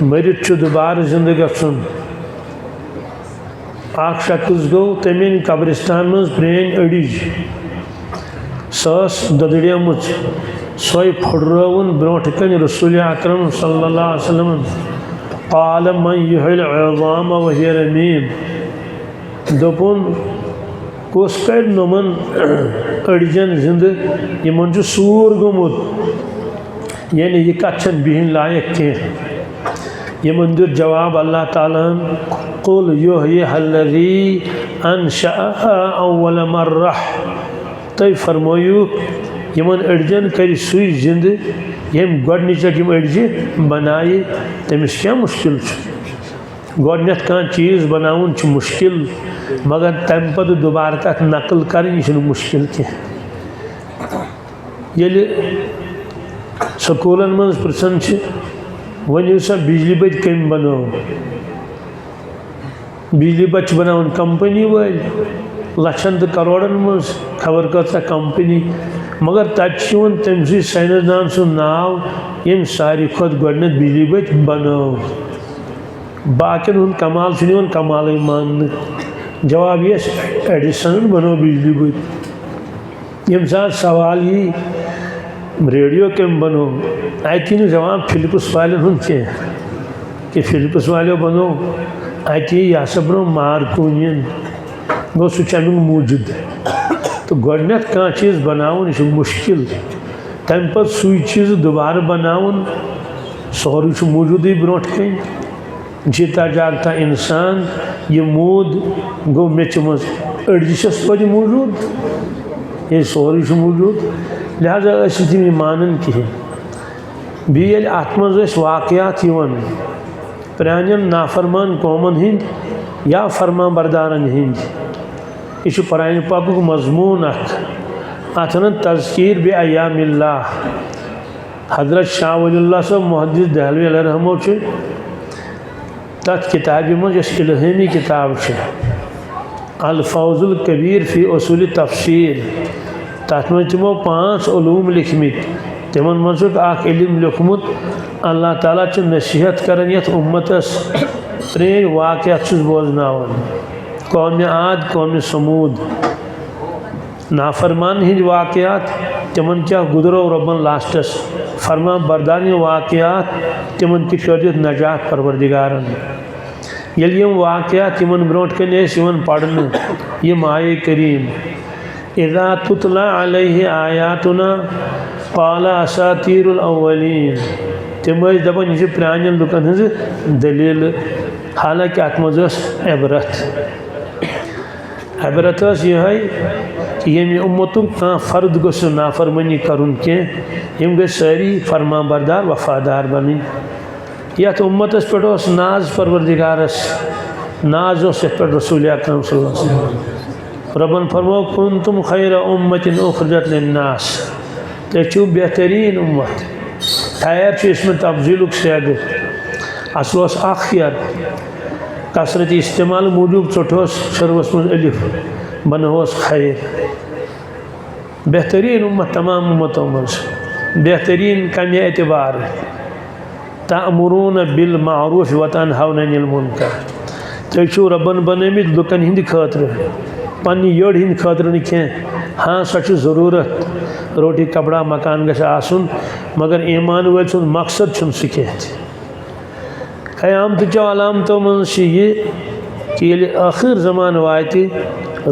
مرت دوبارہ زندہ گھن اخ شخص گو تمین قبرستان مز پرین اڑج سس ددڑیم سوئی پھڑرون بروٹ کن رسول اکرم صلی اللہ علیہ وسلم قال من یحیی العظام وہی رمیم دپن کس کر نمن اڑجن زندہ یمن سور گومت یعنی یہ کت بہن لائق کی یمن دیت جواب اللہ تعالیٰ قل یحییہا الذی انشأہا اول مرہ تُہۍ فرمٲیِو یمن اڑجن کر سُے زندہ یم گۄڈنِچ یم اڑجہِ بنایہِ تٔمِس کیٛاہ مشکل چھُ گۄڈنٮ۪تھ کانٛہہ چیٖز بناوُن چھُ مشکل مگر تمہِ پتہٕ دوبارٕ تتھ نقل کرٕنۍ یہِ چھُنہٕ مشکل کینٛہہ ییٚلہِ سکوٗلن منٛز پرژھان چھِ ؤنِو سا بجلی بٔتۍ کٔمۍ بنٲو بجلی بچ بناون کمپنی وٲلۍ لچھن تہٕ کروڑن منٛز خبر کۭژاہ کمپنی مگر تتہِ چھُ یِوان تٔمسٕے ساینسدان سُنٛد ناو ییٚمۍ ساروی کھۄتہٕ گۄڈنٮ۪تھ بجلی بٔتۍ بنٲو باقین ہُنٛد کمال چھُنہٕ یِوان کمالٕے ماننہٕ جواب یہِ ایڈِسنن بنٲو بجلی بٔتۍ ییٚمہِ ساتہٕ سوال یی ریڈیو کٔمۍ بنوو اتہِ یی نہٕ جواب فلپس والٮ۪ن ہُنٛد کینٛہہ کہ فلپس والیو بنوو اتہِ یی یہِ ہسا بنوو مارکونین گوٚو سُہ چھُ امیُک موٗجوٗد تہٕ گۄڈنٮ۪تھ کانٛہہ چیٖز بناوُن یہِ چھُ مشکل تمہِ پتہٕ سُے چیٖز دوبارٕ بناوُن سورُے چھُ موٗجوٗدٕے برونٛٹھ کَنۍ جیٖتا جاگتا انسان یہ موٗد گوٚو میٚژِ منٛز أڑجہِ چھَس توتہِ موٗجوٗد ییٚلہِ سورُے چھُ موٗجوٗد لہذا ٲسۍ نہٕ تِم یہِ مانان کِہیٖنۍ بیٚیہِ ییٚلہِ اَتھ منٛز ٲسۍ واقعات یِوان پرٛانٮ۪ن نافرمان قومن ہٕنٛدۍ یا فرما بردارن ہٕنٛدۍ یہ چھُ قرآنِ پاکُک مضموٗن اکھ اتھ ونان تذکیر بایام اللہ حضرت شاہ ولی اللہ صٲب محدث دہلوی علیہ رحمہ چھُ تتھ کتابہِ منٛز یۄس الہٲمی کتاب چھِ الفوز الکبیر فی اصول تفسیر تتھ منٛز تِمو 5 علوم لیکھمٕتۍ تِمن منٛز چھُکھ اکھ علم لیوکھمُت اللہ تعالیٰ چھُ نصیحت کران یتھ امتس پرٛٲنۍ واقعات چھُس بوزناوان قومِ عاد قومِ سموٗد نافرمان ہٕنٛدۍ واقعات تِمن کیٛاہ گُزرو رۄبن لاسٹس فرما بردار ہٕنٛدۍ واقعات تِمن کِتھ کٔٹھۍ دیُت نجات پروردگارن ییٚلہِ یِم واقعات یِمن برونٛٹھ کَنۍ ٲسۍ یِوان پرنہٕ یِم آیے کریٖم اذا تتلى علیہ آیاتنا قال اساطیر الاولین تِم ٲسۍ دپان یہِ چھِ پرٛانٮ۪ن لُکن ہٕنٛزٕ دٔلیٖلہٕ حالانکہِ اتھ منٛز ٲس عبرت ٲس یِہے کہ ییٚمہِ اُمتُک کانٛہہ فرد گوٚژھ نہٕ نافرمٲنی کرُن کینٛہہ یِم گٔژھۍ سٲری فرما بردار وفادار بنٕنۍ یتھ اُمتس پٮ۪ٹھ اوس ناز پروردگارس ناز اوس یتھ پٮ۪ٹھ رسول اکرم صلی اللہ علیہ وسلم ربن فرمو کنتم خیر امت اخرجت للناس تُہۍ چھِو بہتریٖن اُمت خیر چھُ اسمِ تفضیٖلُک سیغہٕ اصل اوس اکھ خیر کثرت استعمال موٗجوٗب ژوٚٹہوس شروٗعس منٛز الف بنووس خیر بہتریٖن اُمت تمام اُمتو منٛز بہتریٖن کمہِ اعتبار تأمرون بالمعروف وتنہون عن المنکر تُہۍ چھِو رۄبن بنٲمٕتۍ لُکن ہٕنٛدِ خٲطرٕ پننہِ یٔڈ ہٕنٛدِ خٲطرٕ نہٕ کینٛہہ ہاں سۄ چھِ ضروٗرت روٹی کپڑا مکان گژھِ آسُن مگر ایمان وٲلۍ سُنٛد مقصد چھُنہٕ سُہ کینٛہہ تہِ قیامتٕچو علامتو منٛز چھِ یہِ کہ ییٚلہِ ٲخٕر زمانہٕ واتہِ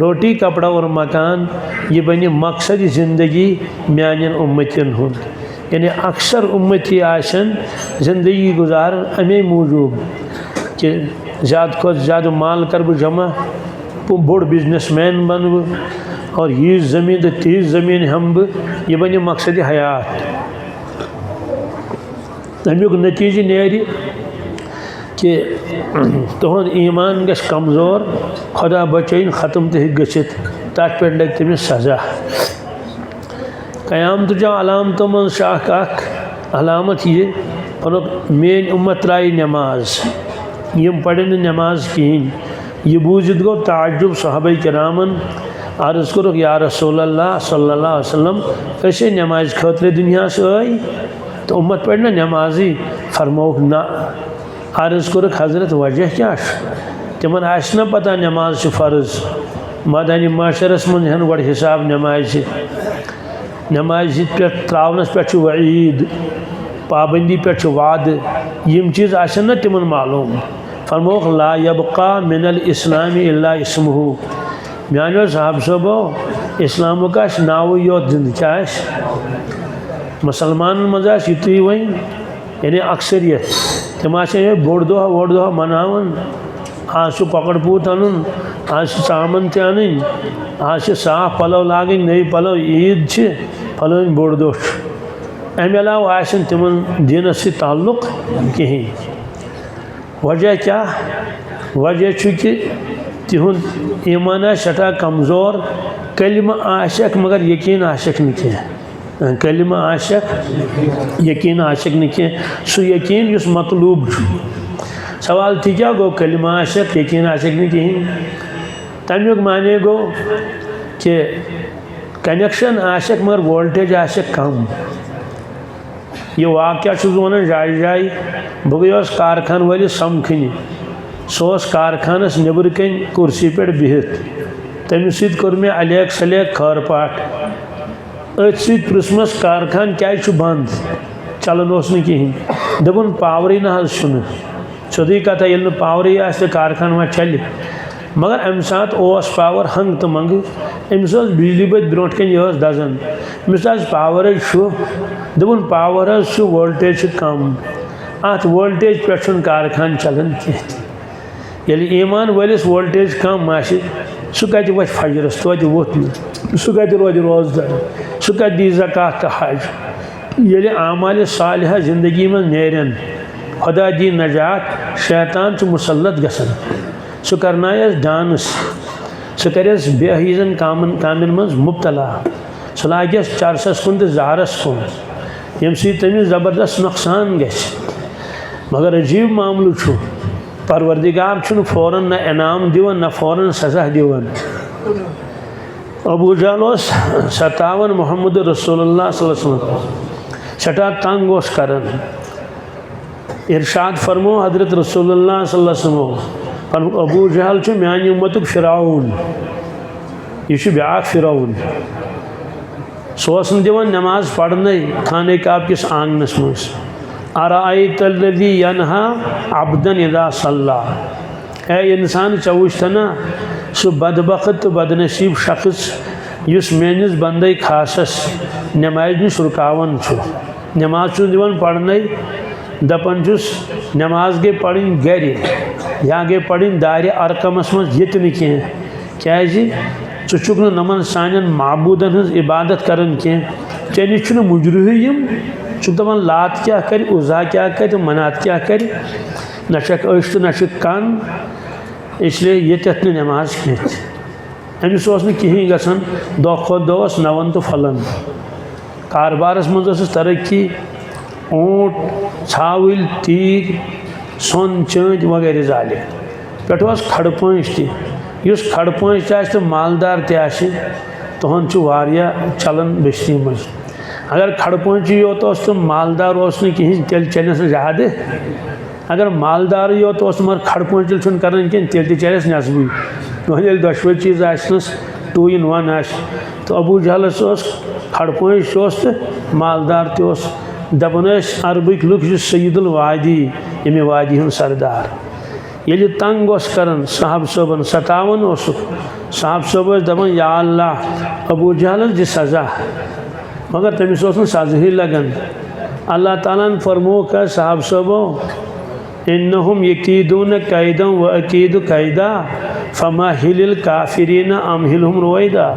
روٹی کپڑا اور مکان یہ بنہِ مقصد زندگی میانٮ۪ن اُمتٮ۪ن ہُنٛد یعنی اکثر اُمتی آسن زندگی گزارن امی موٗجوٗب کہ زیادٕ کھۄتہٕ زیادٕ مال کر بہٕ جمع بوٚڑ بزنس مین بنہٕ بہٕ اور ییٖژ زمیٖن تہٕ تیٖژ زمیٖن ہٮ۪مہٕ بہٕ یہِ بنہِ مقصدِ حیات امیُک نتیٖجہٕ نیرِ کہ تُہُنٛد ایمان گژھِ کمزور خدا بچٲیِن ختم تہِ ہیٚکہِ گٔژھِتھ تتھ پٮ۪ٹھ لگہِ تٔمِس سزا قیامتٕچو علامتو منٛز چھِ اکھ علامت یہِ ووٚنُکھ میٲنۍ اُمت ترایہِ نٮ۪ماز یِم پرن نہٕ نٮ۪ماز کِہیٖنۍ یہِ بوٗزِتھ گوٚو تعجب صحابہ کرامن عرض کوٚرُکھ یا رسول اللہ صلی اللہ علیہ وسلم أسۍ ہے نٮ۪مازِ خٲطرٕ دُنیاہس ٲے تہٕ اُمت پرِ نہ نٮ۪مازٕے فرمووُکھ نہ عرض کورک حضرت وجہ کیا تمن آسہ نا پتہ نماز فرض مدنی معاشرس من ہن گۄڈٕ حساب نماز پہ تراونس پہ وعید پابندی پہ وعد یم چیز آسن نا تمن معلوم فرموک لا یبقى من الاسلام الا اسمہ میانو صاحب صبو اسلام کا ناو یوت زند کیا مسلمان مز یتھی ون یعنی اکثریت تم بوڑ دہ مناون آج کۄکر پوٗت انن آج ژامن تہ ان آج صاف پلو لاگن نئی پلو عید پلوین بوڑ دہ امہ علاوہ آسن تمن دینس سے تعلق کہین وجہ کیا وجہ کہ تہند ایمان سٹھا کمزور کلمہ آسک مگر یقین آسک نہ کلمہ آسک یقین آسک نہ سو یقین اس مطلوب سوال تھی کیا گو کلمہ آسک یقین آسک نہ کہین تمیک معنی گو کہ کنیکشن آسک مگر وولٹیج آسک کم یہ واقعہ ونان جائے جائے بہ گیس کارخان ولس سمکھنہ سہ کارخانس نبر کن کرسی پہ بہت تمس ست کور مے الیک سلیک خیر پاٹ ات ست پرسمس کارخان کیا بند چلان کہین دپن پاورے نہ سیودی کتھا یل پاورے آس کارخان ما چل مگر ام سات پاور ہنگ تو منگ امس بجلی بت برو کن یہ دزان امس پاور دپن پاور وولٹیج کم ات وولٹیج پہ کارخان چلان یل ایمان ولس وولٹیج کم سہ کتہ وت فجرس توتہ ووت نہ سہ کتہ روز روزدار سہ کتہ دی زکات تو حج یل اعمال صالحہ زندگی من نیرن خدا دی نجات شیطان چھ مسلط گژھان سہ کرنایس ڈانس سہ کرس بے حیزن کامن من مبتلا سہ لاگس چرسس کن تو زہرس کن یم سی تمس زبردست نقصان گژھِ مگر عجیب معاملہ چھ پروردگار چھن فوراً نہ انعام دیون نہ فوراً سزا دیون ابو جہل 57 محمد رسول اللہ صلی اللہ علیہ وسلم سٹھا تنگ کرن ارشاد فرمو حضرت رسول اللہ صلی اللہ علیہ وسلم ابو جہل چھ میانی امتک فرعون یہ بیاکھ فرعون سہ دیون نماز پڑھنے خانہ کعبہ کس آنگنس مز ارائیت الذی ینہا عبدا اذا صلی اے انسان چوشتنا سہ بدبخت تو بدنصیب شخص اس میانس بندے خاصس نماز نش رکاون نماز دیون پڑھنے دپان نماز گئی پڑھن گھر یا گئی پڑھن دار ارکمس مز یہ کی ٹھک نمن سان معبودن ہز عبادت کران کی ے نش مجرم دپان لات کیا کر عزا کیا کر منات کیا کر نہ چھک أچھ تو نہ چھک کن اس لیے یہ نماز کی امس کہین گژھان دہ کھت دہ نون تو پھلن کاربارس مز ترقی اونٹ ژھاول تیگ سون چند وغیرہ زالہ پہ کھڑ پانچ تس کھڑ پانچ تو مالدار تہن چلان بستی مز اگر کھڑ پانچی یوت تو مالدار کہین تیل چلس زیادہ اگر مالدار یوت مگر کھڑ پانچل چھ کران کھین تیل تہ چلس نصبی ویل دشوے چیز آسنس 2 in 1 تو ابو جہلس کھڑ پانچ تو مالدار تہ دپان عربک لک سید الوادی یمہ وادی ہند سردار یل تنگ کران صاحب صبن 57 صاحب صب دپان یا اللہ ابو جہلس دی سزا مگر تمس سزا ہی لگان اللہ تعالیٰ فرمو کہ صاحب صبو انہم یکیدون قیدا و اکید قیدا فمہل الکافرین امہلہم رویدا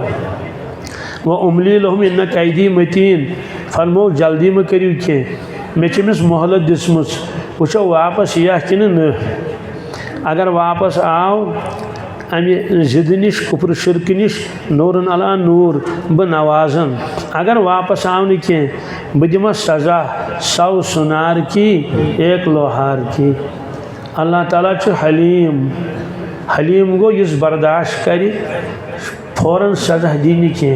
و املی لہم ان قیدی متین فرمو جلدی میں کریو کی میں چمس مہلت دسمس وچھو واپس یہ کن نہ اگر واپس آو امی زد نش کفر شرک نش نورن علا نور بہ نوازن اگر واپس آو نہ کی بہ دمس سزا 100 سنار کی 1 لوہار کی اللہ تعالیٰ حلیم حلیم گو اس برداشت کری فوراً سزا دینی کی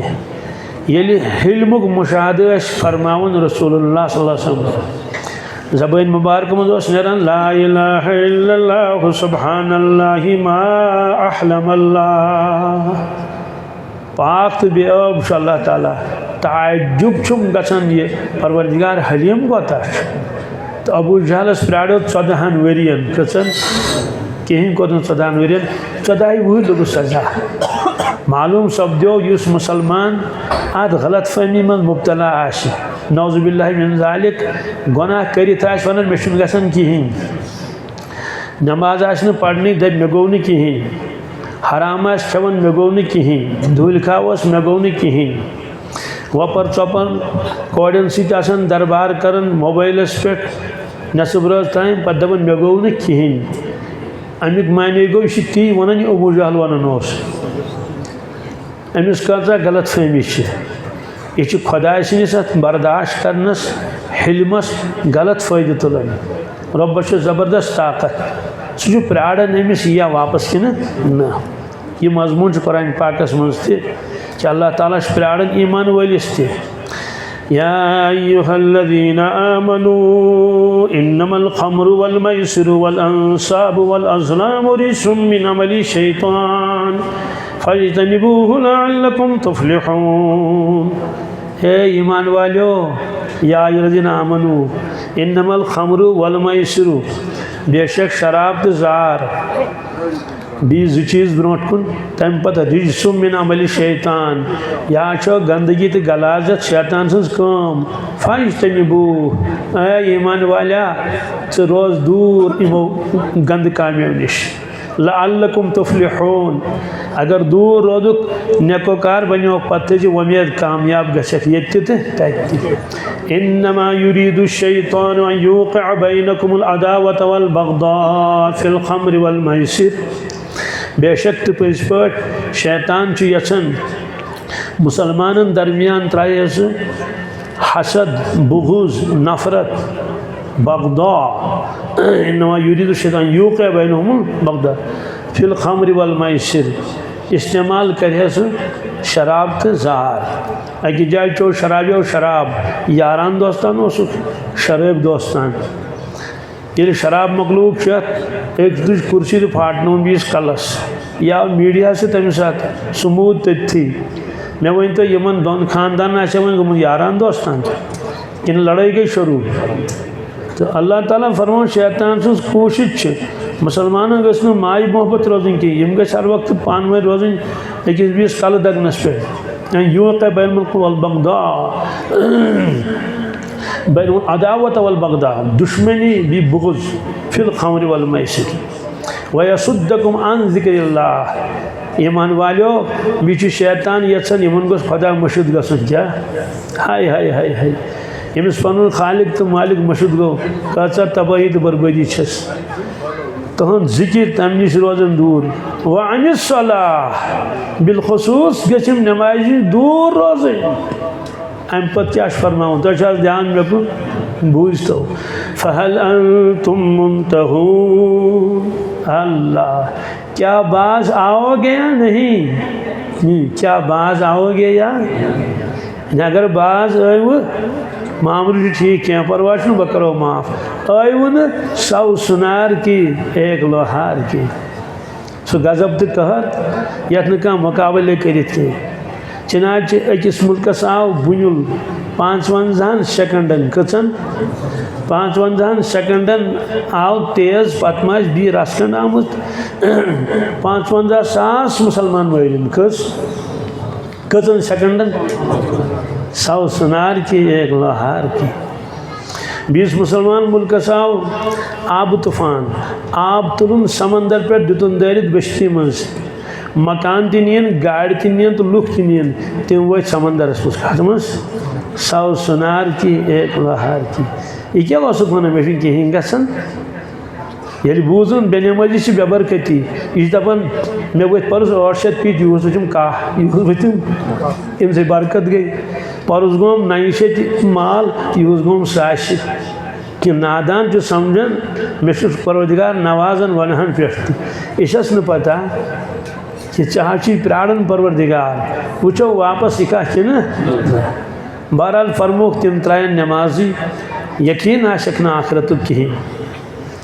یلی حلمک مشاہدہ فرماون رسول اللہ صلی اللہ علیہ وسلم زبان مبارک مز نیران لا الہ الا اللہ سبحان اللہ ما احلم اللہ پاک تو بے عیب اللہ تعالیٰ تعجب چھم گژھان یہ پروردگار حلیم کوتا تو ابو جہلس پریاڑو 14 ورین کچن کہیں کو 14 ورین 14 وہی لوگ سزا معلوم سپدیو یس مسلمان ات غلط فہمی من مبتلا آشی نعوذ باللہ من ذالک گناہ کرت آس ونان مے چھُنہٕ گژھان کہین نماز آس نہٕ پرنی دپ مے گوٚو نہٕ کہین حرام آس کھیوان مے گوٚو نہٕ کہین دھوٗلۍ کھاو اوس مے گوٚو نہٕ کہین وپر ژۄپن کورٮ۪ن سۭتۍ آسان دربار کران موبائلس پٮ۪ٹھ نصب رٲژ تام پتہٕ دپان مے گوٚو نہٕ کہین امیُک معنی گوٚو یہِ چھُ تی ونان یہِ ابوٗ جہل ونان اوس امس کۭژاہ غلط فہمی یہ خدائے سنس ات برداشت کرنس حلمس غلط فائدہ تلان ربس زبردست طاقت سہ پراران امس یا واپس کن نا یہ مضمون قرآن پاکس مز تہ اللہ تعالیٰ پراران ایمان ولس تہ یا ایھا الذین آمنوا انما الخمر والمیسر والانصاب والازلام رجس من عمل الشیطان فاجتنبوه لعلکم تفلحون اے ایمان والیو یا ایھا الذین آمنوا انما الخمر والمیسر بے شک شراب تو زار بیس چیز برونٹ کن تم پتہ رجسم من عمل شیطان یا چھو گندگی تو غلاظت شیطان سنز کام فاجتنبوه اے ایمان والیا ژٕ روز دور امو گند کامیو نش لعلکم تفلحون اگر دور رودک نیکوکار بنیو پتہ ومید کامیاب گژھکھ یت تہ تتہ انما يريد الشيطان ان يوقع بينكم العداوة والبغضاء في الخمر والميسر بے شک تو پز پٹ شیطان چھ یژھان مسلمانن درمیان ترائے سہ حسد بغض نفرت بغضاء انما يريد الشيطان يوقع بينهم البغضاء في الخمر والميسر استعمال کرے سہ شراب تو زار اکی جائے چو شرابی و شراب یاران دوستان اسک شراب دوستان یہ شراب مغلوب چت ایک تج کرسی تو پھاٹنو بیس کلس یا میڈیا سے تمہ سات سمود تھی میں ون تو یمن دون خاندان آسے ون گمت یاران دوستان کن لڑائی گئی شروع تو اللہ تعالیٰ فرمان شیطان سن کوشش مسلمانوں گھس نہ مائی محبت روزن کی یم گھس ہر وقت پانوے روزن اکس بیس کل دگنس پہ یوقع بین الخمر والبغضاء بین العداوة والبغضاء دشمنی بھی بغض فی الخمر والمیسر ویصدکم عن ذکر اللہ ایمان والیو بیچ شیطان یژھان یمن گوس خدا مشد گژھن کیا ہائے ہائے ہائے ہائے یمس پنن خالق تو مالک مشد گو کۭژاہ تباہی تو بربادی چھس تہند ذکر تم نش روزن دور وعن الصلاة بالخصوص گژھم نماز دور روزن ام پتہ کیا فرماؤں تو دھیان رکھو بوجھتو فہل انتم منتہون اللہ کیا باز آؤ گے یا نہیں کیا باز آؤ گے یا اگر باز آئیو معاملہ ٹھیک ہے پرواہ چھنو بہ کرو معاف آئیو نا 100 سنار کی 1 لوہار کی سو غضب تو قہر یت نہ مقابلے کرت کی چنانچہ اکس ملکس آو بنیل 55 سیکنڈن کچن 55 سیکنڈن آو تیز پتماش بی رسکن آمت 55,000 مسلمان مہرین کچن سیکنڈن 100 سنار کی 1 لوہار کی 20 مسلمان ملکس آو آب طوفان آب تلن سمندر پر دتن دارت بشتی مز مکان تہ نین گاڑی تہ نین تو لوک تہ نین تم وت سمندرس مز 100 سنار کی 1 لوہار کی یہ کیا وسک ونان مے کہین گژھان یل بوزن بے نمازی سے بے برکتی یہ دپان مے وت پرس 800 پیت یہ وچم کاہ یہ وتم ام سے برکت گئی پرس گوم 900 مال یہ گوم 100 کہ نادان جو سمجھن مے پروردگار نوازن ونہن پہ اس نہ پتہ کہ چاہچی پرارن پروردگار وچو واپس یہ کھا نا بہرحال فرموک تم ترائن نمازی یقین آسک نا آخرت کہیں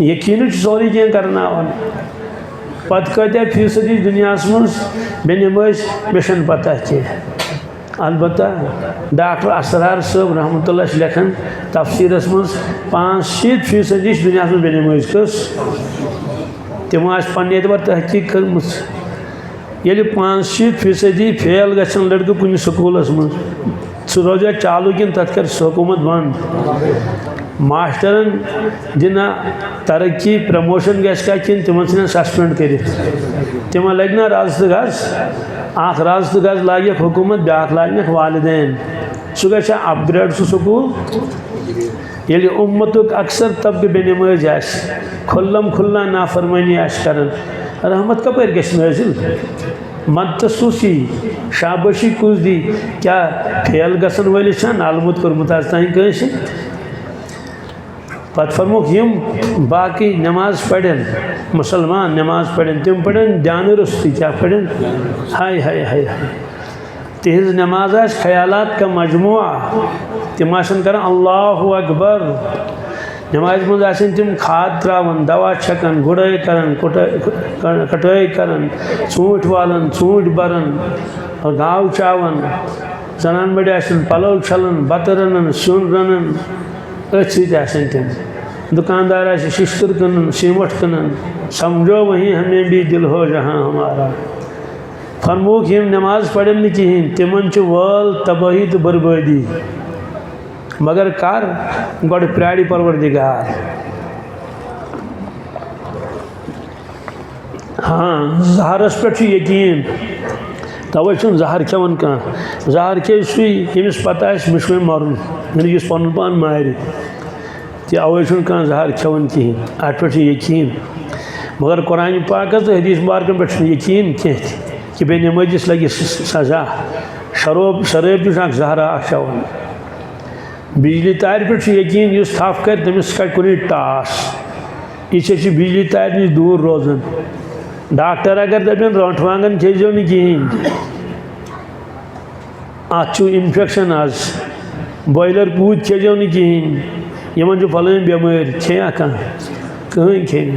یقین سوری کہیں کرنا پتہ کتیا فیصدی دنیا من بے نماز مشن پتہ کی البتہ ڈاکٹر اسرار صاحب رحمۃ اللہ لکھن تفسیرس من 65% دنیا من بے نماز کس تمو پنہ اعتبار تحقیق کرم یل 65% فیل گھن لڑکہ کن سکولس من سہ روزہ چالو کن تک کر حکومت بند ماسٹرن دنا ترقی پرموشن گھا کن تمن ثن سسپینڈ کر تمہ لگ نا راز تو گز اخ راز تو گز لاگک حکومت بیاکھ لاگنک والدین سہ گھا اپ گریڈ سہ سکول یل امتک اکثر طبقہ بے نماز کھلم کھلا نافرمانی کرن رحمت کپر گھس نازل مدتسوسی شابشی کس دی کیا فیل گھن ولس علمت کورمت آز تین کنس پتہ فرموک یم باقی نماز پڑھن مسلمان نماز پڑھن تم پڑھن جان رستی کیا پڑھن ہائے ہائے ہائے تہذ نماز خیالات کا مجموعہ تم کران اللہ اکبر نماز مز تم کھاد تراون دوا چھکن گڑائی کرن کٹائی کرن ژوٗنٛٹھۍ والن ژوٗنٛٹھۍ برن گاو چاون زنان بڑی پلو چھلن بتہ رنن سیُن رنن ات سی تم دکاندار ششتر کنن سیمٹ کنن سمجھو وہیں ہمیں بھی دل ہو جہاں ہمارا فرموک یم نماز پڑھن نہ کہین تمن وال تباہی تو بربادی مگر کر گوڑ پریاری پروردگار ہاں زہرس پہ یقین توے زہر کھیون کھانا زہر کھے سی یمس پتہ مشوے مرن یعنی اس پن پان مارِ تہ اوے کھانا زہر کھیون کہین ات پہ یقین مگر قرآن پاک تو حدیث مبارکن پہ یقین کہ بے نمازس لگی سزا شراب تک زہرا کھیون بجلی تار پہ یقین اس تھپ کر تمس کر کن ٹاس یہ بجلی تار نش دور روزان ڈاکٹر اگر دپن رونٹ وانگن کھیزو نا کہین ات انفیکشن آز بوائلر پوت کھیزو نا کہین یمن فلان بیمار کھیا کہیں کھین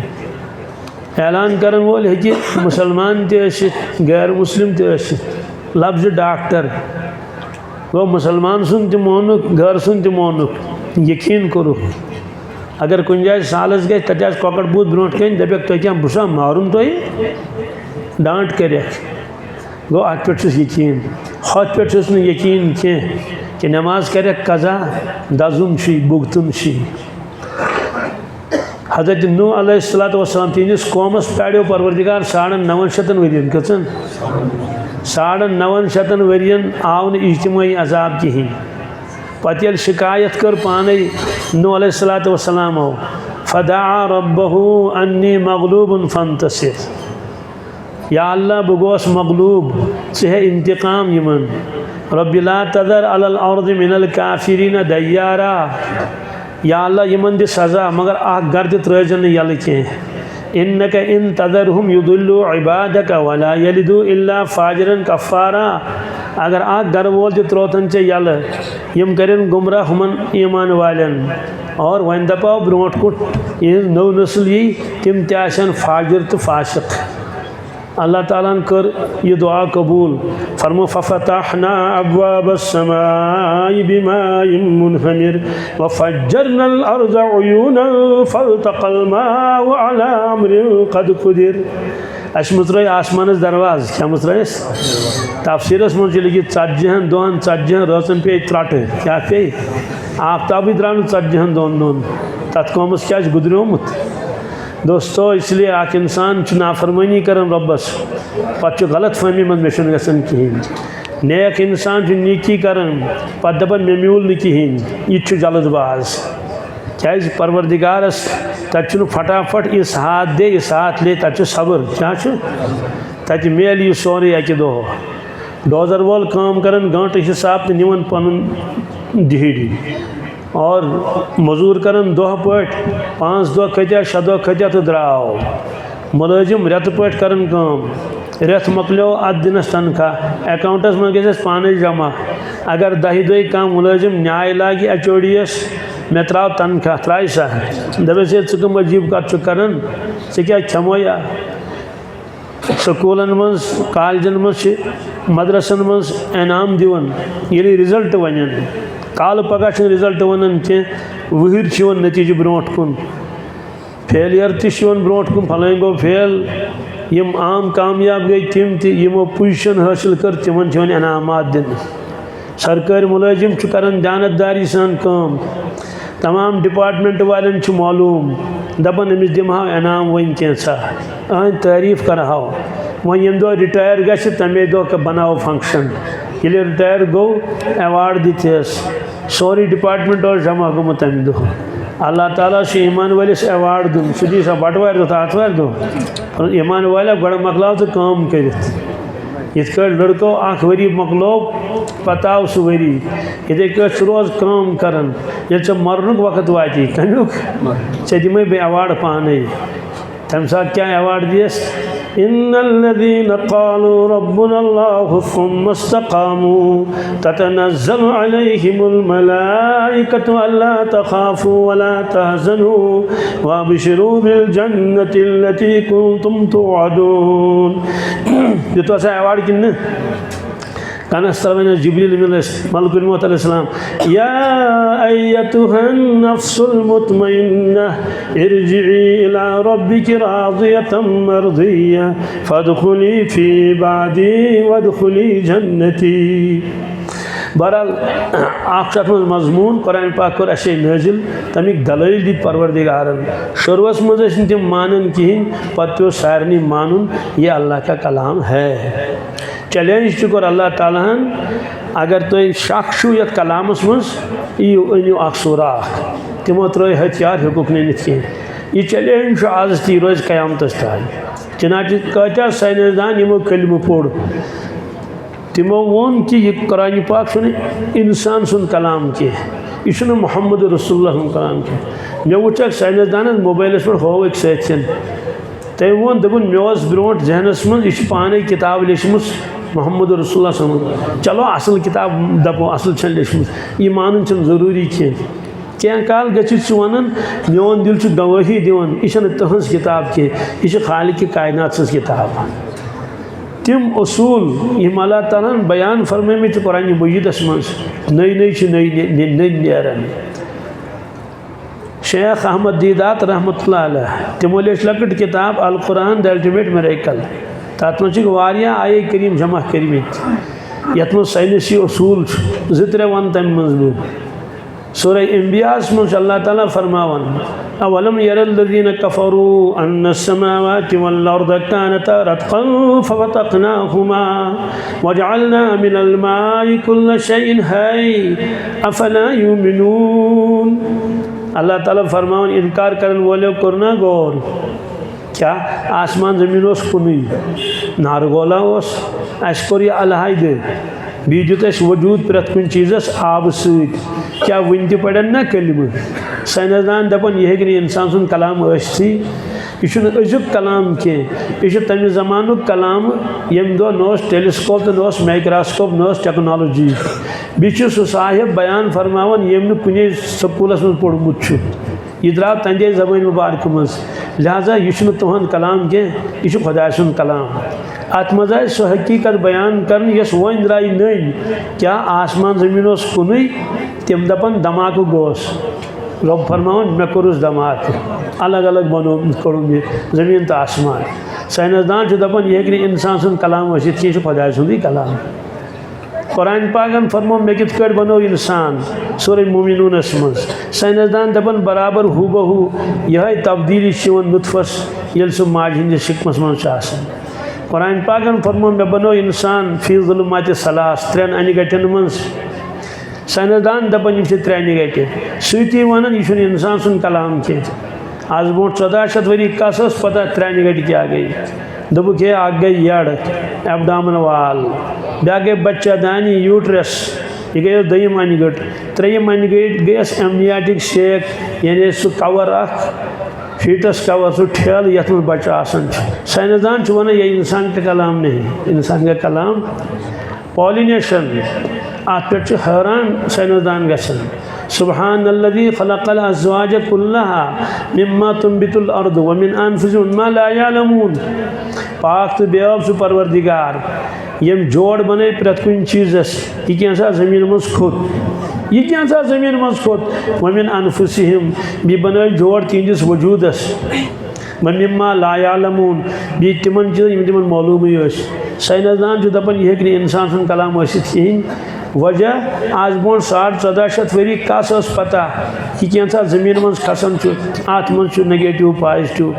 اعلان کرن وول ہیکہ مسلمان تہ غیر مسلم تہ لفظ ڈاکٹر گو مسلمان سن تہ مونک غیر سن تہ مونک یقین کرو اگر کن جائے سالس گھر تتہ کۄکر بوت برونٹ کن دپک تہ کیا بسا مارن تہ ڈانٹ کرک گو ات پہ یقین ہت پہ نا یقین کی کہ نماز کرک قضا دزم چھ بگتن چھ حضرت نوح علیہ السلام تہندس قومس پیڑو پروردگار 950 ورین کچن 950 ورین آو نا اجتماعی عذاب کہین پتہ یل شکایت کر پانے نوح علیہ السلام فدعا ربہ انی مغلوب فانتصر یا اللہ بہ گوس مغلوب ژے انتقام یمن رب لا تذر علی الارض من الکافرین دیارا یا اللہ یمن دِ سزا مگر اخ گرد ترٲزن یل کی انک ان تذرہم یضلوا عبادک ولا یلدوا الا فاجرا کفارا اگر اخ گر وول تہ تروتن ژے یل یم کرن گمراہ ہمن ایمان والن اور ون دپاو برونٹ کٹ یہ نو نسل یہ تم تہ آسن فاجر تو فاسق اللہ تعالیٰ کر یہ دعا قبول فرمو ففتحنا ابواب السماء بماء منہمر وفجرنا الارض عیونا فالتقى الماء على امر قد قدر اس مترائی آسمانس درواز کیا مترائیس تفسیرس من لگی 40 دون 40 رچن پہ ترٹ کیا پہ آفتابی دران 40 دون تت قومس کیا گدریومت دوستو اس لیے اک انسان نافرمانی کرن ربس پتہ غلط فہمی من مشن گژھن کہین نیک انسان نیکی کرن پتہ دپن مے میول نہ کہین یہ جلد باز کیاز پروردگارس تت پھٹافٹ اس ہاتھ دے اس ہاتھ لے تت صبر کیا تت میل یہ سورے اکہ دہ ڈوزر وول کام کرن گھنٹہ حساب تو نون پن دہڑی اور مزور کرن دہ پٹ 5 دہ کھتیا 6 دہ کھتیا تو دراو ملازم رت پٹ کرن کام رت مکلیو ات دنس تنخواہ اکاؤنٹس من گھس پانے جمع اگر 10 دہی کم ملازم Nyaya لاگی H O D S میں تراو تنخواہ ترائی سا دپس ہے ثم عجیب کت کران کیا کھمو یا سکولن مز کالجن مز مدرسن مز انعام دیون یلی رزلٹ ونن کال پگہ رزلٹ ونن کی وہر چون نتیجہ برونٹ کن فیلیر تیون برونٹ کن فلائیں گو فیل یم عام کامیاب گئی تم تمو پوزیشن حاصل کر تمن چون انعامات دن سرکاری ملازم کران دیانتداری سان کام تمام ڈپارٹمنٹ والن معلوم دپان امس دمہو انعام ون کینسا اہن تعریف کرہو ون یم دہ ریٹائر گژھِ تمے دہ بناو فنکشن ییٚلہِ ریٹائر گو ایوارڈ دتس سوری ڈپارٹمنٹ جمع گومت تمہ دہ اللہ تعالیٰ سے ایمان والس ایوارڈ دن سہ دی سا بٹوار دہ تو آتوار دہ ایمان والا گوڑ مکلاو تو کام کرت یت کٹ لڑکو اخ وری مکلو پتہ آو سہ وری یتھے کٹ سہ روز کام کران ییٚلہِ ژےٚ مرنُک وقت واتی کمیُک ژےٚ دِمے بہٕ ایوارڈ پانے تمہِ ساتہٕ کیٛاہ ایوارڈ دیس ان الذين قالوا ربنا الله ثم استقاموا تتنزل عليهم الملائكة الا تخافوا ولا تحزنوا وابشروا بالجنة التي كنتم توعدون یہ تو ایسا ایوارڈ کن کانس ترمین جبریل ملک الموت علیہ السلام یا ایتها النفس المطمئنہ ارجعی الى ربک راضیتا مرضیہ فادخلی فی بعدی وادخلی جنتی بہرحال آپ مضمون قرآن پاک کور اسے نازل تمیک دلائل دی پروردگارن شروعس مز تم مانن کہین پتہ پیو سارنی مانن یہ اللہ کا کلام ہے چیلنج کور اللہ تعالیٰ اگر تھی شک چھو یت کلامس مز انیو اخ سوراخ تمو ترٲے ہتھیار ہیوکُکھ نِتھ کینٛہہ یہ چیلنج آز تی روز قیامتس تام چنانچہ کتیا سائنسدان یمو کلمہ پوڑ تمو وون کہ یہ قرآن پاک چھُنہٕ انسان سُنٛد کلام کینٛہہ یہ چھُنہٕ محمد رسول اللہ سُنٛد کلام کینٛہہ مےٚ وُچھ اکھ سائنسدانس موبائلس پٮ۪ٹھ ہووٕکھ سۭتۍ تٔمۍ ووٚن دوٚپُن مےٚ اوس برونٛٹھ ذہنس منٛز یہِ چھِ پانے کتاب لیچھمٕژ محمد رسول اللہ صلی اللہ علیہ وسلم چلو اصل کتاب دپو اصل چھنہٕ لیچھمٕژ یہ مانُن چھُنہٕ ضروٗری کینٛہہ کینٛہہ کال گٔژھِتھ چھُ وَنان میون دل چھُ گوٲہی دِوان یہِ چھَنہٕ تٕہٕنٛز کتاب کینٛہہ یہِ چھِ خالقِ کائنات سٕنٛز کتاب تم اصول یم اللہ تعالیٰ بیان فرمٲمٕتۍ قرآن مجیدس منٛز نٔے نٔے چھِ نٔے نیران شیخ احمد دیدات رحمۃ اللہ علیہ تمو لیچھ لکٹ کتاب القرآن دی الٹیمیٹ میریکل تات منٛز چھِ واریاہ آیے کریم جمع کٔرمٕتۍ یتھ منٛز ساینسی اصول زٕ ترٛےٚ وَنہٕ تمہِ منٛز بہٕ سورہ انبیاء منٛز اللہ تعالیٰ فرماوان اولم یر الذین کفروا ان السماوات والارض كانتا رتقا ففتقناهما وجعلنا من الماء كل شيء حي افلا يؤمنون اللہ تعالیٰ فرماوان انکار کرن والے کرنا غور کیا آسمان زمین اس کنی نارگولا اس اس کوری علیحدہ بیٚیہِ دیُت اَسہِ وجوٗد پرٛٮ۪تھ کُنہِ چیٖزس آبہٕ سۭتۍ کیٛاہ وٕنہِ تہِ پرن نا کلمہٕ ساینسدان دپان یہِ ہیٚکہِ نہٕ اِنسان سُنٛد کلام ٲسۍتھٕے یہ چھُنہٕ أزیُک کلام کینٛہہ یہِ چھُ تمہِ زمانُک کلام ییٚمہِ دۄہ نہ اوس ٹیلیسکوپ تہٕ نہ اوس مایکراسکوپ نہ ٲس ٹیکنالوجی بیٚیہِ چھُ سُہ صاحب بیان فرماوان ییٚمۍ نہٕ کُنے سکوٗلس منٛز پوٚرمُت چھُ یہ درٛاو تہنٛدے زبٲنۍ مُبارکہِ منٛز لہذا یہ چھُنہٕ تُہُنٛد کلام کینٛہہ یہ چھُ خۄداے سُنٛد کلام ات مز آئے سو حقیقت بیان کرن یس ون درائے نئی کیا آسمان زمین اس کنی تم دپن دھماکہ گوس رب فرماؤن میں کورس دھماکہ الگ الگ بنو کروں گے زمین تو آسمان سائنسدان چھ دپن یہ کہ انسان سن کلام ورثت کی خدای سندی کلام قرآن پاکن فرمو میں کت کٹ بنو انسان سورہ مومنون من سائنسدان دپن برابر ہو بہو یہ تبدیلی چون نطفس یل سہ ماج ہندس شکمس من قرآن پاکن فرمو میں بنو انسان فی ظلمات ثلاث ترین انہ گٹن من سائنسدان دپن یہ ترے انہ گٹہ ستی ونان یہ انسان سن کلام کی آج برو 1400 وری کس اس پتہ ترے انہ گٹہ کیا گئی دپک ہے اک گئی یڑ ایبڈامن وال بیا گئی بچہ دانی یوٹرس یہ گئی دیم انہ گٹ تریم انہ گٹ گیس ایمنیاٹک سیک یعنی سہ کور اخ فیٹس کور سہ ٹھیل یت من بچہ آسان سائنسدان ونان یہ انسان کا کلام نہیں انسان کا کلام پالینیشن ات پہ حیران سائنسدان گھن سبحان الذي خلق الازواج كلها مما تنبت الارض ومن انفسهم ما لا يعلمون. پاک تو بیاب سو پروردگار یم جوڑ بنے پرت کن چیزس یہ کیا سا زمین مز کھوت یہ کیا سا زمین مز کھوت ومن انفسهم بھی بنے جوڑ تینجس وجودس ومما لا يعلمون بھی تمن چیز یم تمن معلوم ہی اس سائنسدان جو دپن یہ کہ انسان سن کلام ورثت کہین وجہ آج بون 1400 وری کس اس پتہ یہ کیا سا زمین مز کھسن ات من نگیٹو پازیٹو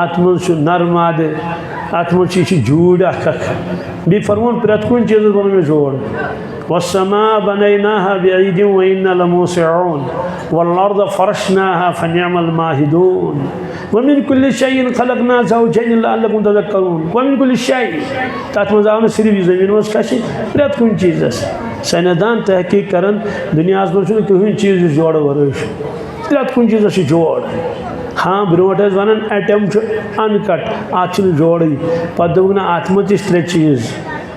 ات من نر مادہ ات من جھوٹ اخ بی فرمون پرت کن چیز بن میں جوڑ والسماء بنيناها بأيد وإنا لموسعون والأرض فرشناها فنعم الماهدون ومن كل شيء خلقنا زوجين لعلكم تذكرون ومن كل شيء تاتمزاون صرف زمین مز کشی پرت کن چیز سائنسدان تحقیق کرن دنیا من کہین چیز جوڑ ورش پرت کن چیز جوڑ ہاں بروٹ ونان ایٹم ان کٹ ات جوڑی پتہ دن ات مز ترے چیز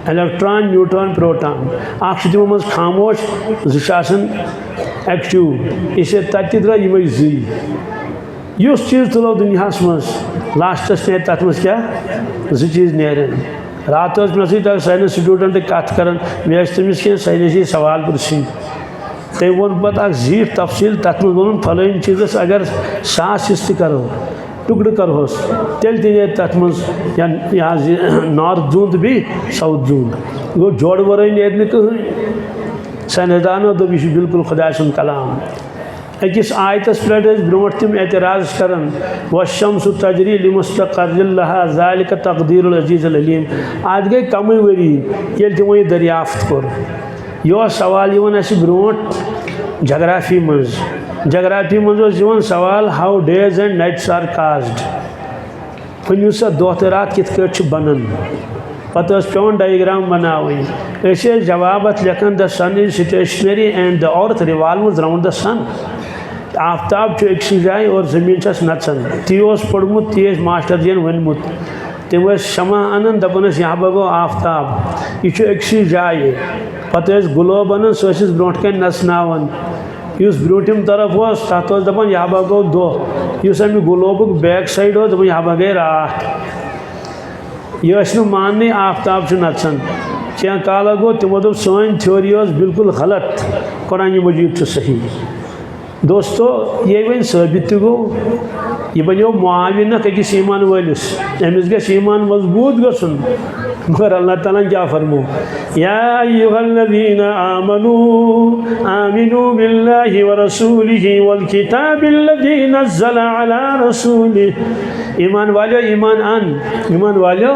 الیکٹران نیوٹران پروٹان اخ تمو مز خاموش زان ایکٹیو اسے تت درا یہ زی اس چیز تلو دنیا مز لاسٹس نیرِ تر مز کیا زی چیز نیرن رات مے سی سائنس سٹوڈنٹ کت کر مے تمس کی سائنسی سوال پرسن تم وون پتہ اخ زیٹھ تفصیل تر مز ون فلٲنۍ چیزس اگر 100 حصہ کرو ٹکڑ کرہوس تیل تہ نیرِ تر مز یہ نارتھ زون تو بی ساؤتھ زون گو جوڑ ورٲے نیرِ نہٕ کٕہٕنۍ سائنسدانو دوٚپ یہ بالکل خدا سُنٛد کلام اکس آیتس پہ برونٹ تم اعتراض کرن والشمس تجری لمستقر لها ذلك تقدیر العزیز العلیم آج گئی کم وری یل تمو یہ دریافت کور یہ سوال اس برونٹ جغرافی من سوال how days and nights are caused ونیو سا دہ تو رات کت کٹ بنان پتہ پیون ڈائیگرام بناوین ایسے جواب لکھن the sun is stationary and the earth revolves round the sun آفتاب اکسی جائے اور زمین چس نچان تی پڑمت تی ماسٹر جین ونمت تم شمع انان دپان یہ بگو آفتاب یہ اکسی جائے پتہ گلوب انان سس برونٹ کن نچناون اس بروٹم طرف تک دپان یہ بگو دہ اس امہ گلوبک بیک سائڈ دپان یہ بگے رات یہ ماننے آفتاب نچان کیا کالا گو تمو دپ سن تھیوری بالکل غلط قرآن مجید صحیح دوستو یہ ون ثابت تہ گو یہ بنو معاون اکس ایمان ولس امس گھ ایمان مضبوط گھن مگر اللہ تعالیٰ کیا فرمو یا ایھا الذین آمنوا آمنوا باللہ ورسولہ والکتاب الذی نزل علی رسولہ ایمان والو ایمان ان ایمان والو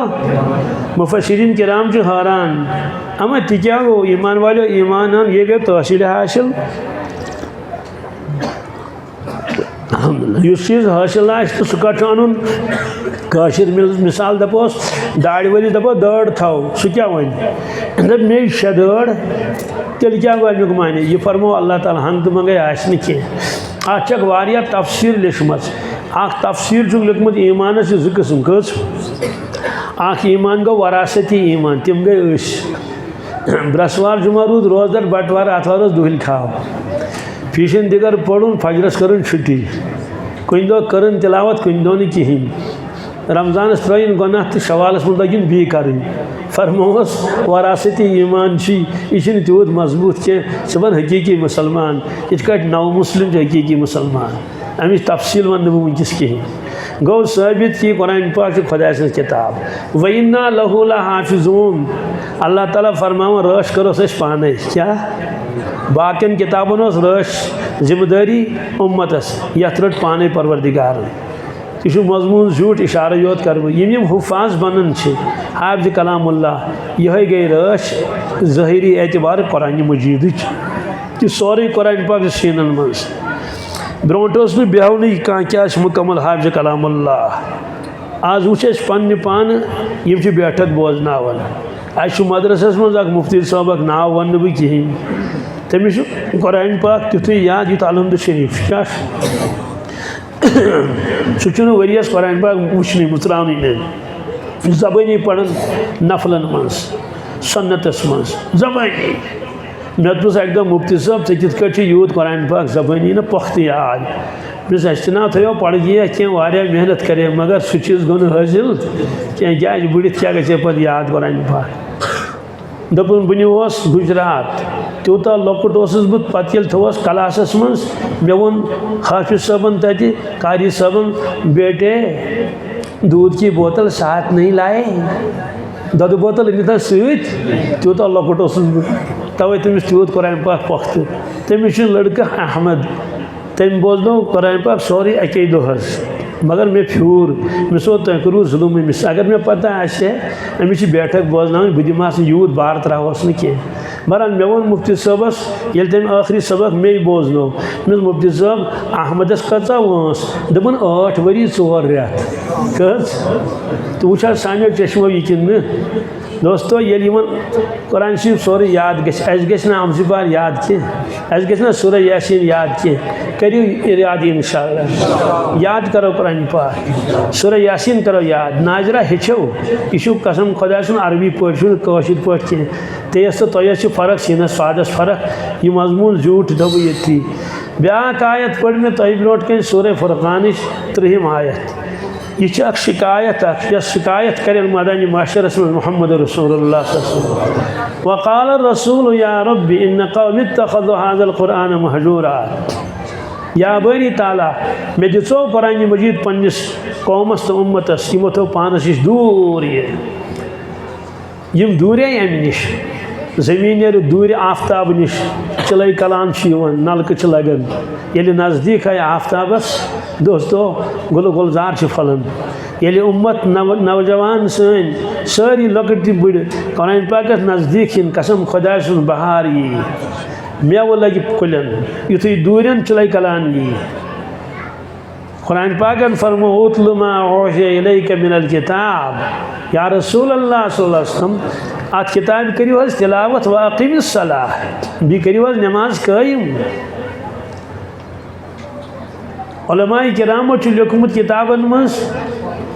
مفسرین کرام جو حیران اما تہ کیا گو ایمان والو ایمان ان یہ گئی تحصیل حاصل اس چیز حاصل تو سہ کٹ ان کاشر مثال دپوس داڑ ولس دپو داڑ تھو سہ کیا ون دپ مے 6 داڑ تیل کیا گو امیک معنی یہ فرمو اللہ تعالیٰ ہنگ منگے آس نا کی ات واریاہ تفسیر لیچم اخ تفسیر چھ لیکمت ایمان سے 2 قسم کس اخ ایمان گو وراثتی ایمان تم گئی اس برسوار جمعہ رود روزدار بٹوار اتوار دہل کھاو فیشن دیگر پڑھن فجرس کرن چھٹی کن دہ کرن تلاوت کن دہ نی کہین رمضانس ترین گناہ تو شوالس من لگن بی کرن فرموس وراثتی ایمان چی یہ تیوت مضبوط کی سہ بن حقیقی مسلمان یہ کٹ نو مسلم حقیقی مسلمان امچ تفصیل ون بہ ونکس کہین گو ثابت کی قرآن پاک خدا سن کتاب وَإِنَّا لَهُ لَحَافِظُونَ اللہ تعالیٰ فرماون رٲچھ کروس اس پانے کیا باقین کتابن رٲچھ ذمہ داری امتس یت رٹ پانے پروردگار یہ مضمون جھوٹ اشارہ یوت کرو یم حفاظ بنان حافظ کلام اللہ یہ گئی رٲچھ ظٲہری اعتبار قرآن مجید کہ سوری قرآن پاک سینن مز برونٹ اس بیہونی کیا مکمل حافظ کلام اللہ آج وچ پنہ پان یم بیٹھک بوزناون اس مدرسس مز اک مفتی صاحب ناو ون بہ کہین تمس قرآن پاک تیتھے یاد یت الحمد شریف کیا سہ وریس قرآن پاک وچھنی متراونی زبانی پڑھن نفلن مز سنتس مز زبانی مے پرٛژھ اکہِ دۄہ مفتی صٲب ژےٚ کِتھ کٲٹھۍ چھُ یوٗت قرآن پاک زبٲنی نا پۄختہٕ یاد پرٛژھ اَسہِ تہِ نا تھٲیو پڑھیے کینٛہہ واریاہ محنت کرے مگر سُہ چیٖز گوٚو نہٕ حٲصِل کینٛہہ کیٛازِ بٔڑِتھ کیٛاہ گژھِ پتہٕ یاد قرآن پاک دوٚپُن بہٕ نِوہوس گُجرات تیوٗتاہ لۄکُٹ اوسُس بہٕ پتہٕ ییٚلہِ تھوٚوُس کلاسس منٛز مےٚ ووٚن حافظ صٲبن تتہِ قاری صٲبن بیٹے دودھ کی بوتل ساتھ نہیں لائے دۄدٕ بوتل أنِتھ سۭتۍ تیوٗتاہ لۄکُٹ اوسُس بہٕ توے تٔمِس تیوٗت قرآن پاک پۄختہٕ تٔمِس چھُ لڑکہٕ احمد تٔمۍ بوزنو قرآن پاک سورُے اَکے دۄہ حظ مگر مےٚ پھیوٗر مےٚ سو تۄہہِ کوٚروٕ ظُلم أمِس اگر مےٚ پتہ آسہِ ہے أمِس چھِ بیٹھک بوزناوٕنۍ بہٕ دِمہٕ نہٕ یوٗت بار ترٛاوہوس نہٕ کینٛہہ بہرحال مےٚ ووٚن مفتی صٲبس ییٚلہِ تٔمۍ ٲخری سبق مے بوزنو مےٚ دوٚپ مفتی صٲب احمدس کۭژاہ وٲنٛس دوٚپُن 8 ؤری 4 رٮ۪تھ کٔژ تہٕ وٕچھ حظ سانیو چشمو یہِ کِنہٕ نہٕ دوستو ییٚلہِ یِمن قرآن شریٖف سورُے یاد گژھِ اَسہِ گژھِ نہٕ اَمزِ بار یاد کینٛہہ اَسہِ گژھِ نہ سورہ یاسیٖن یاد کینٛہہ کٔرِو یاد اِنشاء اللہ یاد کرو قرآن پاک سورہ یاسیٖن کرو یاد ناظرہ ہیٚچھو یہِ چھُ قسم خۄداے سُنٛد عربی پٲٹھۍ چھُنہٕ کٲشِر پٲٹھۍ کینٛہہ تیٚیس تہٕ تۄہہِ چھِ فرق سیٖنس فادس فرق یہِ مضموٗن زیوٗٹھ دوٚپُ ییٚتھی بیٛاکھ آیت پٔر مےٚ تۄہہِ برونٛٹھ کَنۍ سورہ فرقانٕچ 30 آیت یہ چھِ اکھ شکایت اکھ یۄس شکایت کرن مدنی معاشرس منٛز محمد رسول اللہ صلی اللہ علیہ وسلم وقال الرسول یا رب ان قوم اتخذوا هذا القرآن مہجورا یا باری تعالیٰ مےٚ دِژو قرآن مجیٖد پننِس قومس تہٕ اُمتس یِمو تھوٚو پانس نِش دوٗر یہِ یِم دوٗرے امہِ نِش زٔمیٖن نیرِ دوٗرِ آفتاب نِش چِلے کلان چھُ یِوان نلکہٕ چھِ لگان ییٚلہِ نزدیٖک آیہِ آفتابس دوستو گُلہٕ گُلزار چھِ پھلان ییٚلہِ اُمت نوجوان سٲنۍ سٲری لۄکٕٹۍ تہِ بٕڑٕ قرآن پاکس نزدیٖک یِن قسم خۄداے سُنٛد بہار یی میوٕ لگہِ کُلٮ۪ن یُتھُے دوٗرٮ۪ن چِلے کلان یی قرآن پاکن فرمو اتل ما اوحی الیک من الکتاب یا رسول اللہ صلی اللہ علیہ وسلم اتھ کتاب کٔرِو حظ تلاوت واقم الصلاح بیٚیہِ کٔرِو حظ نٮ۪ماز قٲیِم علماء کرامو چھُ لیوکھمُت کتابن منٛز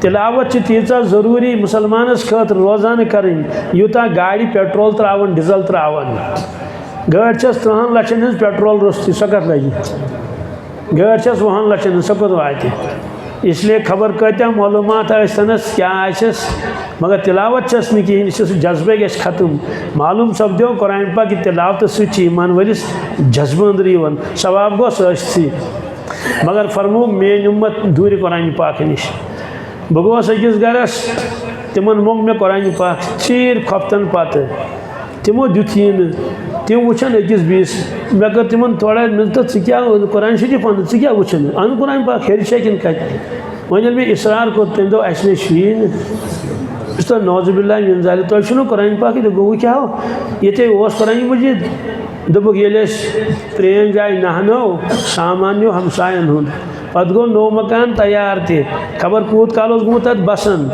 تلاوت چھِ تیٖژاہ ضروٗری مُسلمانس خٲطرٕ روزانہٕ کَرٕنۍ یوٗتاہ گاڑِ پیٹرول ترٛاوان ڈیٖزل ترٛاوان گٲڑۍ چھس 3 لچھن ہٕنٛز پیٹرول روٚستٕے سۄ کتھ لگہِ گٲڑۍ چھس 2 لچھن ہٕنٛز سۄ کوٚت واتہِ اس لیے خبر کۭتیاہ معلوٗمات ٲسۍتنس کیٛاہ آسٮ۪س مگر تلاوت چھس نہٕ کِہیٖنۍ یہِ چھُ سُہ جذبے گژھِ ختم معلوٗم سپدیو قرآن پاک یہِ تلاوتہٕ سۭتۍ چھِ ایٖمان وٲلِس جذبہٕ أنٛدرٕ یِوان ثواب گوٚژھ ٲسۍتھٕے مگر فرمو میٲنۍ اُمت دوٗرِ قرآن پاک نِش بہٕ گوٚوُس أکِس گرس تِمن موٚنگ مےٚ قرآن پاک ژیٖرۍ کھۄفتن پتہٕ تِمو دیُتھٕے نہٕ تِم وٕچھن أکِس بیٚیِس مےٚ کٔر تِمن تھوڑا مےٚ دوٚپ ژٕ کیٛاہ قرآن شریٖف اَن ژٕ کیٛاہ وٕچھن اَن قرآن پاک ہیٚرِ چھا کِنہٕ کتہِ وۄنۍ ییٚلہِ مےٚ اِصرار کوٚر تٔمۍ دوٚپ اَسہِ نَے چھُیی نہٕ بہٕ چھُس تۄہہِ نوزُ باللہ مِن ذالِک تۄہہِ چھُنہٕ قرآن پاکٕے دوٚپُکھ وۄنۍ کیٛاہ ہو ییٚتے اوس قرآن مجیٖد دوٚپُکھ ییٚلہِ أسۍ پرٛٲنۍ جاے نہنٲو سامان نیوٗ ہمساین ہُنٛد پتہٕ گوٚو نوٚو مکان تیار تہِ خبر کوٗت کال اوس گوٚمُت تتھ بسان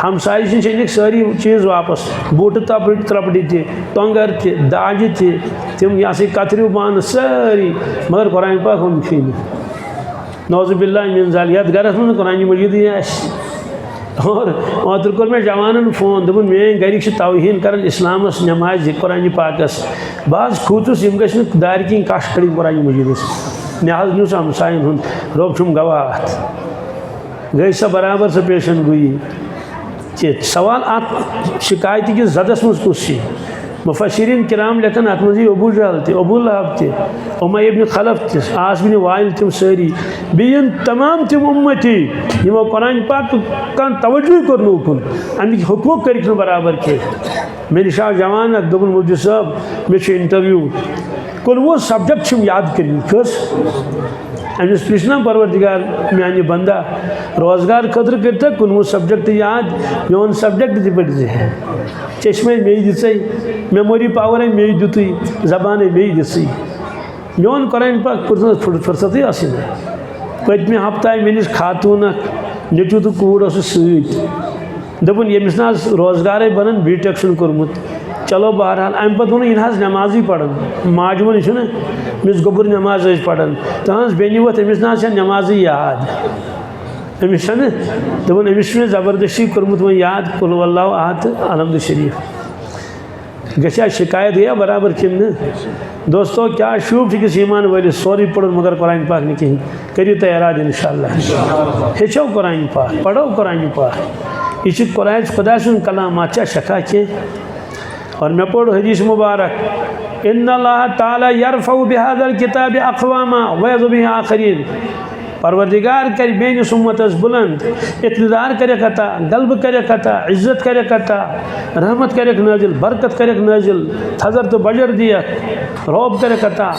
ہمسایہِ نِش أنِکھ سٲری چیٖز واپس بوٗٹہٕ ترٛپڑِ تہِ ٹۄنٛگر تہِ داجہِ تہِ تِم یہِ ہسا یہِ کترِو بانہٕ سٲری مگر قرآن پاک اوٚنکھٕے نہٕ نوزُ باللہ مِن ذالِک یتھ گرس منٛز قرآن مجیٖدٕے آسہِ اور اوترٕ کوٚر مےٚ جوانن فون دوٚپُن میٲنۍ گرِکۍ چھِ توہیٖن کران اسلامس نٮ۪مازِ قرآنِ پاکس بہٕ حظ کھوٗژُس یِم گژھِ نہٕ دارِ کِنۍ کش کڑٕنۍ قرآن مجیٖدس مےٚ حظ نیوٗ سُہ ہمساین ہُنٛد رۄب چھُم گواہ اتھ گٔے سۄ برابر سۄ پیشن گویی کہِ سوال اتھ شکایتہِ کِس زدس منٛز کُس چھِ مفسریٖن کرام لیکھان اتھ منٛز یی ابوٗ جہل تہِ ابوٗ لہب تہِ اُمَیہ ابنِ خلف تہِ عاص بِنِ وائل تِم سٲری بیٚیہِ یِن تمام تِم اُمتی یِمو قرآن پاک کانٛہہ توجُہٕے کوٚر نہٕ اُکُن امیِکۍ حقوٗق کٔرِکھ نہٕ برابر کینٛہہ مےٚ نِش آو جوان اکھ دوٚپُن مفتی صٲب مےٚ چھُ اِنٹرویو 19 سبجکٹ چھِم یاد کٔرمٕتۍ کٔژ أمِس پرٛژھ نا پروردِگار میانہِ بندا روزگار خٲطرٕ کٔرۍتھا 19 سبجکٹ یاد میون سبجکٹ تہِ پٔرۍ زِ چشمے مے دِژے میموری پاورے مے دیُتٕے زبانے مے دِژٕے میون قرآن پاک پٔرنَس فرصتٕے ٲسٕے نہٕ پٔتمہِ ہفتہٕ آیہِ مےٚ نِش خاتوٗن اکھ نیٚچوٗ تہٕ کوٗر اوسُس سۭتۍ دوٚپُن ییٚمِس نہٕ حظ روزگارے بنان بی ٹیک چھُنہٕ کوٚرمُت چلو بہرحال امہِ پتہٕ ووٚنُن یہِ نہ حظ نٮ۪مازٕے پران ماجہِ ووٚن یہِ چھُنہ أمِس گوٚبُر نٮ۪ماز ٲسۍ پران تٕہٕنٛز بیٚنہِ ووٚتھ أمِس نہ حظ چھےٚ نٮ۪مازٕے یاد أمِس چھَنہٕ دوٚپُن أمِس چھُ مےٚ زبردستی کوٚرمُت وۄنۍ یاد قُل ہُوَ اللہُ احد تہٕ الحمدُ شریٖف گھیا شکایت گیا برابر کن دوستو کیا شوب کس ایمان ولس سوری پڑھو مگر قرآن پاک نہیں کہیں کریو تیارات انشاءاللہ ہیچو قرآن پاک پڑھو قرآن پاک یہ قرآن خدا سن کلامات چا شکا کی اور میں پڑھو حدیث مبارک ان اللہ تعالی یرفع بهذا الكتاب اقواما ویض به آخرین پروردگار کر بینس امتس بلند اقتدار کرے کتا غلب کرے کتا عزت کرے کتا رحمت کرے نازل برکت کرے نازل تھزر تو بجر دیا روب کرے کتا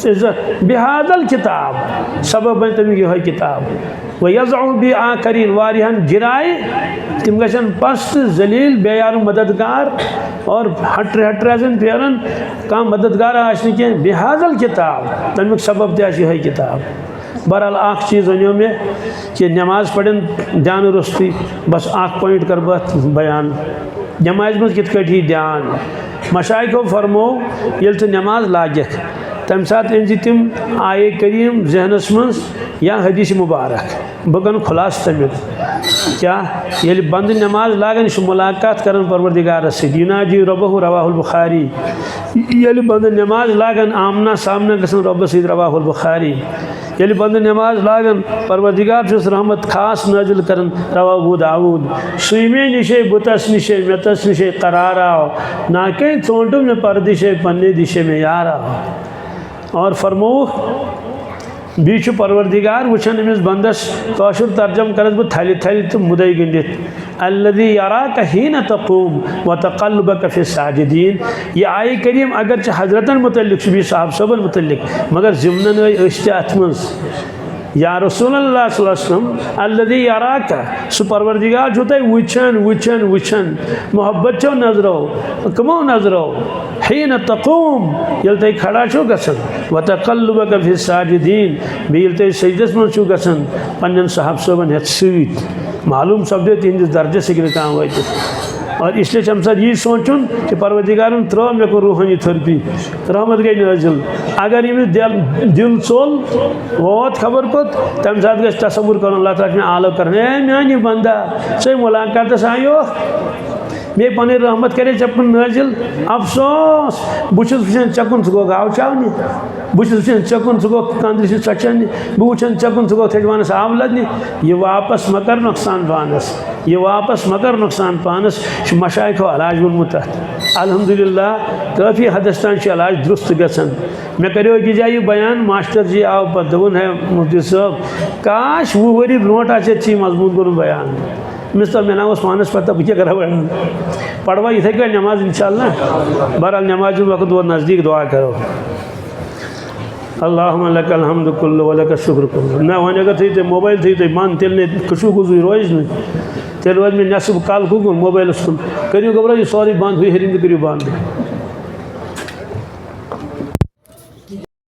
عزت بهذا الكتاب سبب بن تمی یہ کتاب ویضع بی آخرین واریہن جرائے تم گشن پست ذلیل بیار مددگار اور ہٹر ہٹرازن پیرن کام مددگار آشنی کے بهذا الكتاب تمیک سبب دیاشی ہے کتاب بہرحال آخ چیز ونیو میں کہ نماز پڑھن دھیان رستی بس آخ پوائنٹ کر بات بیان نماز میں کت کٹھی دھیان مشائق کو فرمو یل تو نماز لاگک تم ساتھ انجی تم آئے کریم ذہنس منز یا حدیث مبارک بکن خلاص تمیت کیا یل بند نماز لاگن شو ملاقات کرن پروردگار سے یناجی ربہ رواہ البخاری یل بند نماز لاگن آمنا سامنا کسن رب سید رواہ البخاری یل بند نماز لاگن پروردگار سے رحمت خاص نازل کرن رواہ ابو داود سویمے نشے بتس نشے متس نشے قرار آو ناکیں چونٹوں میں پردشے پنے دشے میں یار آو اور فرموخ بیچ پروردگار وچھن امس بندس کاشر ترجم کرس بہ تھلی تھلی تو مدعی گندت الذی یراک حین تقوم وتقلبک فی الساجدین یہ آئے کریم اگرچہ حضرتن متعلق بھی صاحب صبر متعلق مگر ضمنن اشتہ اتمنز یا رسول اللہ صلی اللہ علیہ وسلم الذی یراک سو پروردگار چھوتا ہے وچھن وچھن وچھن محبت چھو نظرو کمو نظرو حین تقوم یلتے کھڑا چھو گسن وتقلبک فی الساجدین بھی یلتے سجدس من چھو گسن پنجن صحاب صوبن ہت سویت معلوم سب دے تین درجے سے گرے کام ہوئی تھی اور اس لیے ہم ساتھ یہ سوچن کہ پروردگارن ترو میں کو روحانی تھرپی رحمت گئی نازل اگر یہ دل چول ووت خبر کت تم ساتھ گھس تصور کرن اللہ تعالیٰ میں آلو کرنے اے میانی بندہ سے ملاقات آئیو میں پانی رحمت کرے چپن نازل افسوس بچس وچن چکن سگو گاو چاونی بچس وچن چکن سگو کاندری سے چچنی بوچن چکن سگو تھجوانس آب لدنی یہ واپس مکر نقصان پانس یہ واپس مکر نقصان پانس مشائق و علاج بالمتحد الحمدللہ کافی حدستان سے علاج درست گسن میں کریو کی جائیے بیان ماسٹر جی آو پر دون ہے مفتی صاحب کاش وہ وری برونٹ آچے چی مضمون کروں بیان مثل میں نام عثمانس پتہ بچے کرا بیان پڑھوا یہ تھے کہ نماز انشاءاللہ بہرحال نماز وقت وہ نزدیک دعا کرو اللہم لک الحمد کل و لک الشکر کل نہ ہونے کا تھی موبائل تھی تو مان تیل نے کشو گزوی روز نہیں تیل روز میں نصب کال کو موبائل اس کریو گبرا یہ سوری باندھ ہوئی ہرین کریو باندھ